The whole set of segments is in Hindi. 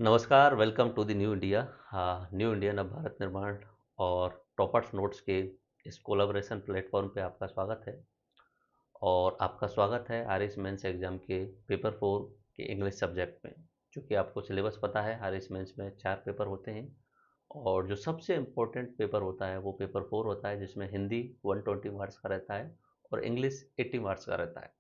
नमस्कार, welcome to the new India. New India नव भारत निर्माण और टॉपर्स नोट्स के इस कोलैबोरेशन प्लेटफॉर्म पे आपका स्वागत है। और आपका स्वागत है आरएस मेंस एग्जाम के पेपर 4 के इंग्लिश सब्जेक्ट में। चूँकि आपको सिलेबस पता है, आरएस मेंस में 4 पेपर होते हैं और जो सबसे इम्पोर्टेंट पेपर होता है वो पेपर 4 होता है, जिसमें हिंदी 120 मार्क्स का रहता है और इंग्लिश 80 मार्क्स का रहता है।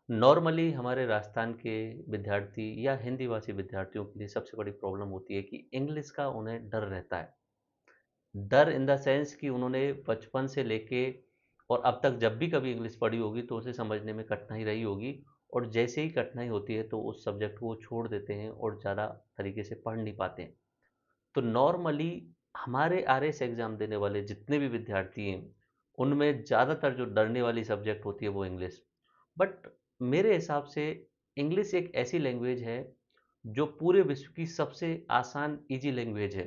नॉर्मली हमारे राजस्थान के विद्यार्थी या हिंदी भाषी विद्यार्थियों के लिए सबसे बड़ी प्रॉब्लम होती है कि इंग्लिश का उन्हें डर रहता है। डर इन द सेंस कि उन्होंने बचपन से लेके और अब तक जब भी कभी इंग्लिश पढ़ी होगी तो उसे समझने में कठिनाई रही होगी, और जैसे ही कठिनाई होती है तो उस सब्जेक्ट को वो छोड़ देते हैं और ज़्यादा तरीके से पढ़ नहीं पाते हैं। तो नॉर्मली हमारे आरएस एग्ज़ाम देने वाले जितने भी विद्यार्थी हैं, उनमें ज़्यादातर जो डरने वाली सब्जेक्ट होती है वो इंग्लिश। बट मेरे हिसाब से इंग्लिश एक ऐसी लैंग्वेज है जो पूरे विश्व की सबसे आसान ईजी लैंग्वेज है।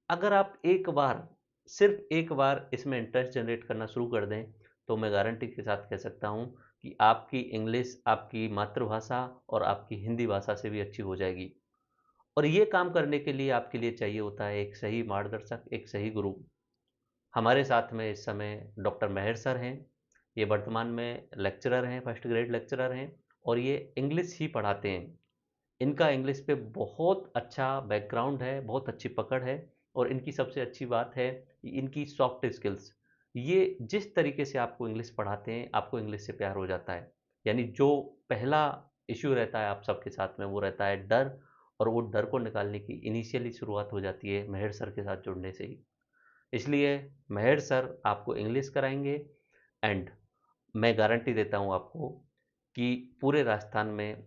अगर आप एक बार, सिर्फ एक बार इसमें इंटरेस्ट जनरेट करना शुरू कर दें, तो मैं गारंटी के साथ कह सकता हूँ कि आपकी इंग्लिश आपकी मातृभाषा और आपकी हिंदी भाषा से भी अच्छी हो जाएगी। और ये काम करने के लिए आपके लिए चाहिए होता है एक सही मार्गदर्शक, एक सही गुरु। हमारे साथ में इस समय डॉक्टर मेहर सर हैं। ये वर्तमान में लेक्चरर हैं, फर्स्ट ग्रेड लेक्चरर हैं और ये इंग्लिश ही पढ़ाते हैं। इनका इंग्लिश पे बहुत अच्छा बैकग्राउंड है, बहुत अच्छी पकड़ है। और इनकी सबसे अच्छी बात है कि इनकी सॉफ्ट स्किल्स, ये जिस तरीके से आपको इंग्लिश पढ़ाते हैं आपको इंग्लिश से प्यार हो जाता है। यानी जो पहला इश्यू रहता है आप सबके साथ में वो रहता है डर, और वो डर को निकालने की इनिशियली शुरुआत हो जाती है मेहर सर के साथ जुड़ने से ही। इसलिए मेहर सर आपको इंग्लिश कराएंगे, एंड मैं गारंटी देता हूँ आपको कि पूरे राजस्थान में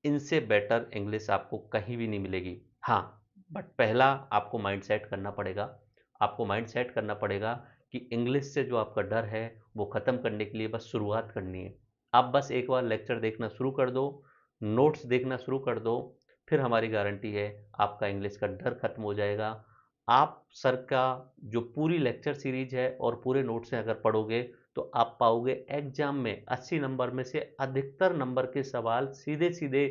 इनसे बेटर इंग्लिश आपको कहीं भी नहीं मिलेगी। हाँ, बट पहला आपको माइंड सेट करना पड़ेगा। आपको माइंड सेट करना पड़ेगा कि इंग्लिश से जो आपका डर है वो ख़त्म करने के लिए बस शुरुआत करनी है। आप बस एक बार लेक्चर देखना शुरू कर दो, नोट्स देखना शुरू कर दो, फिर हमारी गारंटी है आपका इंग्लिश का डर खत्म हो जाएगा। आप सर का जो पूरी लेक्चर सीरीज है और पूरे नोट्स हैं अगर पढ़ोगे, तो आप पाओगे एग्जाम में 80 नंबर में से अधिकतर नंबर के सवाल सीधे सीधे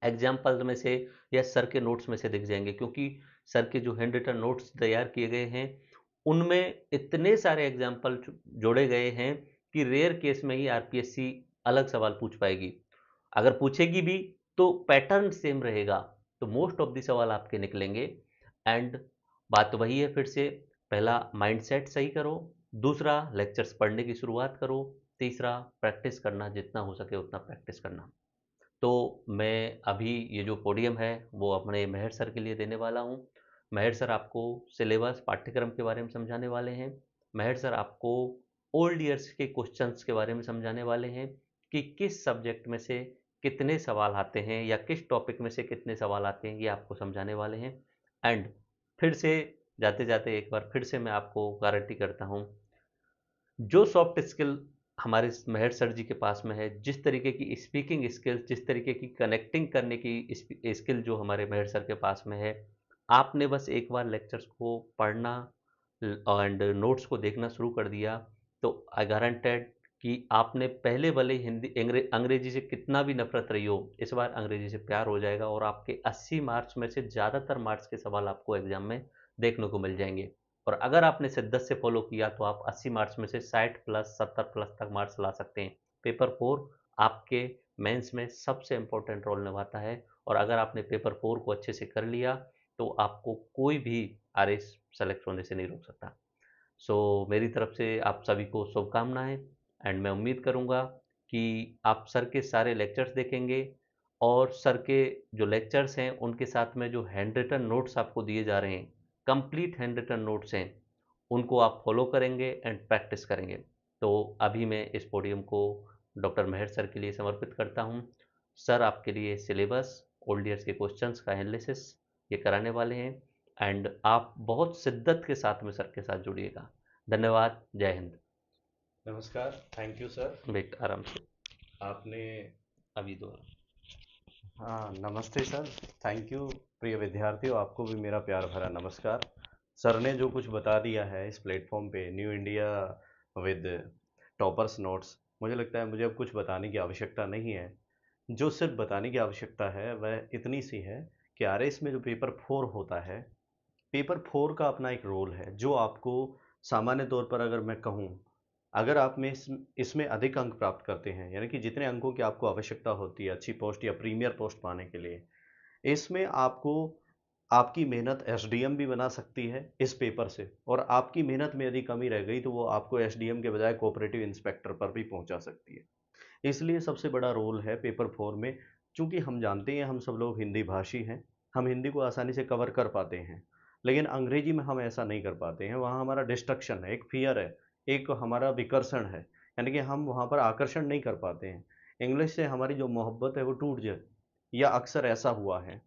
एग्जाम्पल में से या सर के नोट्स में से दिख जाएंगे, क्योंकि सर के जो हैंड रिटन नोट्स तैयार किए गए हैं उनमें इतने सारे एग्जाम्पल जोड़े गए हैं कि रेयर केस में ही आरपीएससी अलग सवाल पूछ पाएगी। अगर पूछेगी भी तो पैटर्न सेम रहेगा, तो मोस्ट ऑफ द सवाल आपके निकलेंगे। एंड बात वही है, फिर से पहला माइंडसेट सही करो, दूसरा लेक्चर्स पढ़ने की शुरुआत करो, तीसरा प्रैक्टिस करना, जितना हो सके उतना प्रैक्टिस करना। तो मैं अभी ये जो पोडियम है वो अपने मेहर सर के लिए देने वाला हूँ। मेहर सर आपको सिलेबस पाठ्यक्रम के बारे में समझाने वाले हैं। मेहर सर आपको ओल्ड ईयर्स के क्वेश्चंस के बारे में समझाने वाले हैं कि किस सब्जेक्ट में से कितने सवाल आते हैं या किस टॉपिक में से कितने सवाल आते हैं, ये आपको समझाने वाले हैं। एंड फिर से जाते जाते एक बार फिर से मैं आपको गारंटी करता हूँ, जो सॉफ्ट स्किल हमारे मेहर सर जी के पास में है, जिस तरीके की स्पीकिंग स्किल्स, जिस तरीके की कनेक्टिंग करने की स्किल जो हमारे मेहर सर के पास में है, आपने बस एक बार लेक्चर्स को पढ़ना एंड नोट्स को देखना शुरू कर दिया, तो आई गारंटेड कि आपने पहले भले हिंदी अंग्रेजी से कितना भी नफरत रही हो, इस बार अंग्रेजी से प्यार हो जाएगा और आपके 80 मार्क्स में से ज़्यादातर मार्क्स के सवाल आपको एग्जाम में देखने को मिल जाएंगे। और अगर आपने शिद्दत से फॉलो किया तो आप 80 मार्क्स में से 60 प्लस 70 प्लस तक मार्क्स ला सकते हैं। पेपर 4 आपके मेंस में सबसे इम्पोर्टेंट रोल निभाता है, और अगर आपने पेपर 4 को अच्छे से कर लिया तो आपको कोई भी आरएस सेलेक्ट होने से नहीं रोक सकता। सो मेरी तरफ से आप सभी को शुभकामनाएं, एंड मैं उम्मीद करूंगा कि आप सर के सारे लेक्चर्स देखेंगे, और सर के जो लेक्चर्स हैं उनके साथ में जो हैंड रिटन नोट्स आपको दिए जा रहे हैं, कंप्लीट हैंड रिटन नोट्स हैं, उनको आप फॉलो करेंगे एंड प्रैक्टिस करेंगे। तो अभी मैं इस पोडियम को डॉक्टर मेहर सर के लिए समर्पित करता हूँ। सर आपके लिए सिलेबस, ओल्ड ईयर्स के क्वेश्चंस का एनालिसिस ये कराने वाले हैं, एंड आप बहुत शिद्दत के साथ में सर के साथ जुड़िएगा। धन्यवाद, जय हिंद। नमस्कार, थैंक यू सर। वेट आराम से, आपने अभी दो। हाँ, नमस्ते सर। Thank you. प्रिय विद्यार्थियों, आपको भी मेरा प्यार भरा नमस्कार। सर ने जो कुछ बता दिया है इस प्लेटफॉर्म पे new India with toppers notes, मुझे लगता है मुझे अब कुछ बताने की आवश्यकता नहीं है। जो सिर्फ बताने की आवश्यकता है वह इतनी सी है कि आरएस में जो पेपर 4 होता है, पेपर 4 का अपना एक रोल है, जो आपको सामान्य तौर पर अगर मैं कहूँ, अगर आप में इसमें अधिक अंक प्राप्त करते हैं, यानी कि जितने अंकों की आपको आवश्यकता होती है अच्छी पोस्ट या प्रीमियर पोस्ट पाने के लिए, इसमें आपको आपकी मेहनत एसडीएम भी बना सकती है इस पेपर से, और आपकी मेहनत में यदि कमी रह गई तो वो आपको एसडीएम के बजाय कोऑपरेटिव इंस्पेक्टर पर भी पहुंचा सकती है। इसलिए सबसे बड़ा रोल है पेपर 4 में। चूँकि हम जानते हैं हम सब लोग हिंदी भाषी हैं, हम हिंदी को आसानी से कवर कर पाते हैं। लेकिन अंग्रेजी में हम ऐसा नहीं कर पाते हैं, वहाँ हमारा डिस्ट्रक्शन है, एक फ़ियर है, एक हमारा विकर्षण है, यानी कि हम वहाँ पर आकर्षण नहीं कर पाते हैं। इंग्लिश से हमारी जो मोहब्बत है वो टूट जाए, या अक्सर ऐसा हुआ है।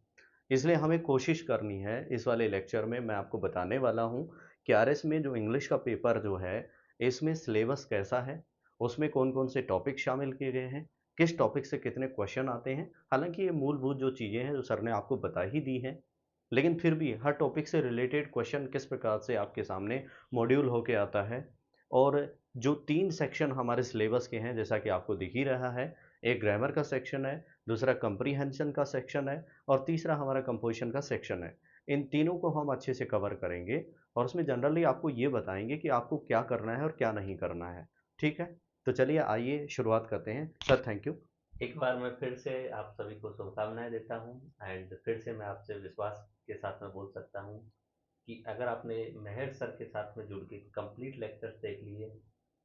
इसलिए हमें कोशिश करनी है, इस वाले लेक्चर में मैं आपको बताने वाला हूँ कि आरएस में जो इंग्लिश का पेपर जो है, इसमें सिलेबस कैसा है, उसमें कौन-कौन से टॉपिक शामिल किए गए हैं, किस टॉपिक से कितने क्वेश्चन आते हैं। हालाँकि ये मूलभूत जो चीज़ें हैं, जो सर ने आपको बता ही दी हैं, लेकिन फिर भी हर टॉपिक से रिलेटेड क्वेश्चन किस प्रकार से आपके सामने मॉड्यूल होके आता है। और जो 3 सेक्शन हमारे सिलेबस के हैं, जैसा कि आपको दिख ही रहा है, एक ग्रामर का सेक्शन है, दूसरा कम्प्रीहेंशन का सेक्शन है, और तीसरा हमारा कंपोज़िशन का सेक्शन है। इन तीनों को हम अच्छे से कवर करेंगे, और उसमें जनरली आपको ये बताएँगे कि आपको क्या करना है और क्या नहीं करना है। ठीक है? तो चलिए आइए शुरुआत करते हैं। Sir thank you. एक बार मैं फिर से आप सभी को शुभकामनाएं देता हूं एंड फिर से मैं आपसे विश्वास के साथ में बोल सकता हूं कि अगर आपने मेहर सर के साथ में जुड़ के कंप्लीट लेक्चर्स देख लिए,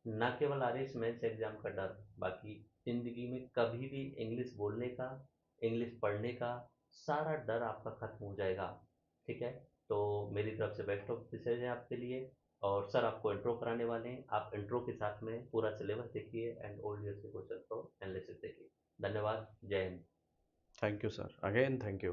ना केवल आरएस मेंस एग्जाम का डर, बाकी जिंदगी में कभी भी इंग्लिश बोलने का, इंग्लिश पढ़ने का सारा डर आपका खत्म हो जाएगा। ठीक है? तो मेरी तरफ से बेस्ट ऑफ विशेज है आपके लिए। और सर आपको इंट्रो कराने वाले हैं, आप इंट्रो के साथ में पूरा सिलेबस देखिए एंड ओल्ड ईयर के क्वेश्चन को एनालिसिस देखिए। धन्यवाद। जय Hind. Thank you sir. Again thank you.